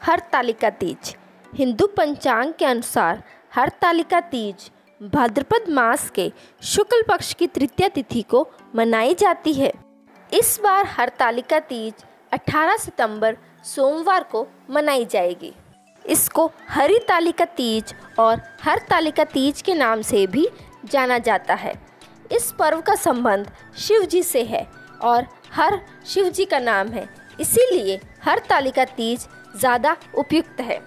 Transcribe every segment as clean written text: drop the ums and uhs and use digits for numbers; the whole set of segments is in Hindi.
हरतालिका तीज हिंदू पंचांग के अनुसार हरतालिका तीज भाद्रपद मास के शुक्ल पक्ष की तृतीया तिथि को मनाई जाती है। इस बार हरतालिका तीज 18 सितंबर सोमवार को मनाई जाएगी। इसको हरितालिका तीज और हरतालिका तीज के नाम से भी जाना जाता है। इस पर्व का संबंध शिव जी से है और हर शिव जी का नाम है, इसीलिए हरतालिका तीज ज़्यादा उपयुक्त है।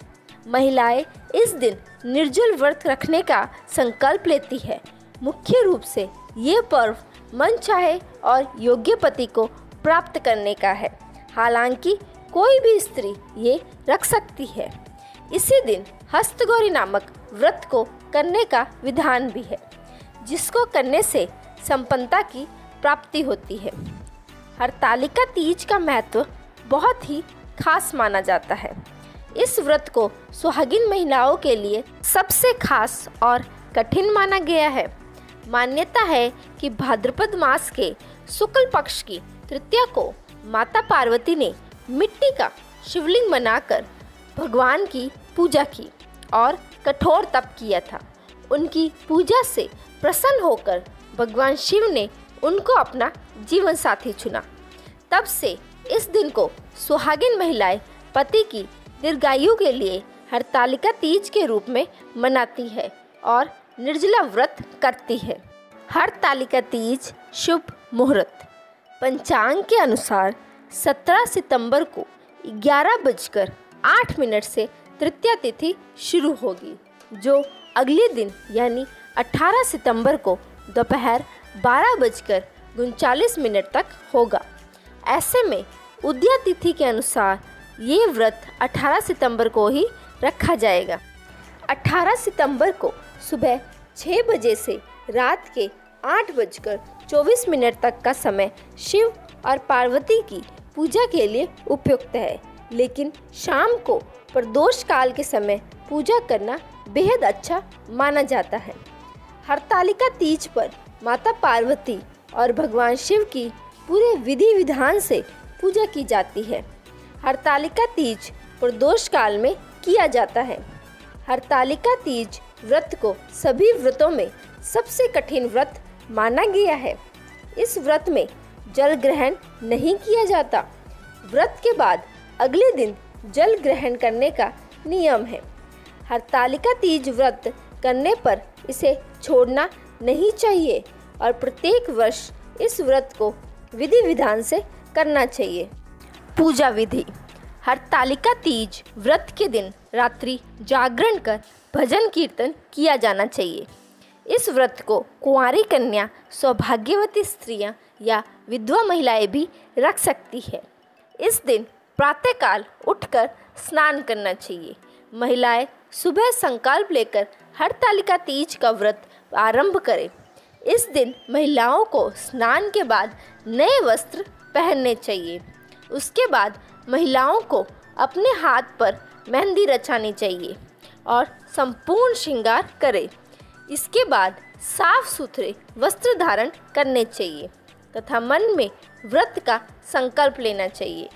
महिलाएं इस दिन निर्जल व्रत रखने का संकल्प लेती है। मुख्य रूप से ये पर्व मनचाहे और योग्य पति को प्राप्त करने का है। हालांकि कोई भी स्त्री ये रख सकती है। इसी दिन हस्तगौरी नामक व्रत को करने का विधान भी है, जिसको करने से संपन्नता की प्राप्ति होती है। हरतालिका तीज का महत्व बहुत ही खास माना जाता है। इस व्रत को सुहागिन महिलाओं के लिए सबसे खास और कठिन माना गया है। मान्यता है कि भाद्रपद मास के शुक्ल पक्ष की तृतीया को माता पार्वती ने मिट्टी का शिवलिंग बनाकर भगवान की पूजा की और कठोर तप किया था। उनकी पूजा से प्रसन्न होकर भगवान शिव ने उनको अपना जीवन साथी चुना। तब से इस दिन को सुहागिन महिलाएं पति की दीर्घायु के लिए हरतालिका तीज के रूप में मनाती है और निर्जला व्रत करती है। हरतालिका तीज शुभ मुहूर्त पंचांग के अनुसार 17 सितंबर को 11:08 से तृतीया तिथि शुरू होगी, जो अगले दिन यानी 18 सितंबर को दोपहर 12:39 तक होगा। ऐसे में उदया तिथि के अनुसार ये व्रत 18 सितंबर को ही रखा जाएगा। 18 सितंबर को सुबह 6 बजे से रात के 8:24 तक का समय शिव और पार्वती की पूजा के लिए उपयुक्त है, लेकिन शाम को प्रदोष काल के समय पूजा करना बेहद अच्छा माना जाता है। हरतालिका तीज पर माता पार्वती और भगवान शिव की पूरे विधि विधान से पूजा की जाती है। हरतालिका तीज प्रदोष काल में किया जाता है। हरतालिका तीज व्रत को सभी व्रतों में सबसे कठिन व्रत माना गया है। इस व्रत में जल ग्रहण नहीं किया जाता। व्रत के बाद अगले दिन जल ग्रहण करने का नियम है। हरतालिका तीज व्रत करने पर इसे छोड़ना नहीं चाहिए और प्रत्येक वर्ष इस व्रत को विधि विधान से करना चाहिए। पूजा विधि। हरतालिका तीज व्रत के दिन रात्रि जागरण कर भजन कीर्तन किया जाना चाहिए। इस व्रत को कुंवारी कन्या, सौभाग्यवती स्त्रियां या विधवा महिलाएं भी रख सकती है। इस दिन प्रातःकाल उठकर स्नान करना चाहिए। महिलाएं सुबह संकल्प लेकर हरतालिका तीज का व्रत आरंभ करें। इस दिन महिलाओं को स्नान के बाद नए वस्त्र पहनने चाहिए। उसके बाद महिलाओं को अपने हाथ पर मेहंदी रचानी चाहिए और संपूर्ण श्रृंगार करें। इसके बाद साफ सुथरे वस्त्र धारण करने चाहिए तथा मन में व्रत का संकल्प लेना चाहिए।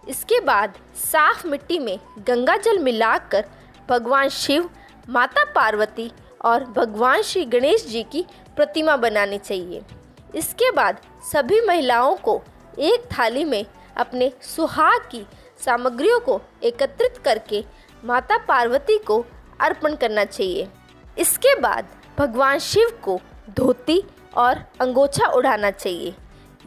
इसके बाद साफ मिट्टी में गंगा जल मिलाकर भगवान शिव, माता पार्वती और भगवान श्री गणेश जी की प्रतिमा बनानी चाहिए। इसके बाद सभी महिलाओं को एक थाली में अपने सुहाग की सामग्रियों को एकत्रित करके माता पार्वती को अर्पण करना चाहिए। इसके बाद भगवान शिव को धोती और अंगोछा उड़ाना चाहिए।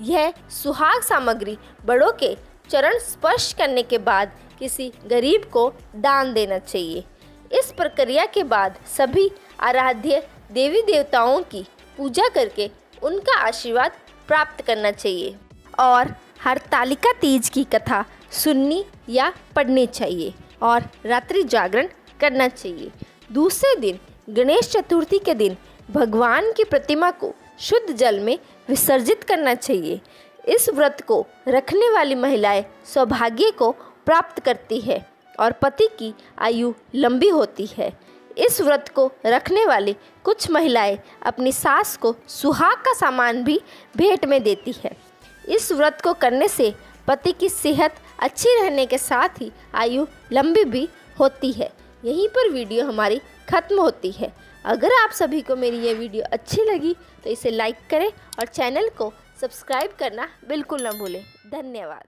यह सुहाग सामग्री बड़ों के चरण स्पर्श करने के बाद किसी गरीब को दान देना चाहिए। इस प्रक्रिया के बाद सभी आराध्य देवी देवताओं की पूजा करके उनका आशीर्वाद प्राप्त करना चाहिए और हरतालिका तीज की कथा सुननी या पढ़नी चाहिए और रात्रि जागरण करना चाहिए। दूसरे दिन गणेश चतुर्थी के दिन भगवान की प्रतिमा को शुद्ध जल में विसर्जित करना चाहिए। इस व्रत को रखने वाली महिलाएं सौभाग्य को प्राप्त करती है और पति की आयु लंबी होती है। इस व्रत को रखने वाली कुछ महिलाएं अपनी सास को सुहाग का सामान भी भेंट में देती है। इस व्रत को करने से पति की सेहत अच्छी रहने के साथ ही आयु लंबी भी होती है। यहीं पर वीडियो हमारी ख़त्म होती है। अगर आप सभी को मेरी ये वीडियो अच्छी लगी तो इसे लाइक करें और चैनल को सब्सक्राइब करना बिल्कुल ना भूलें। धन्यवाद।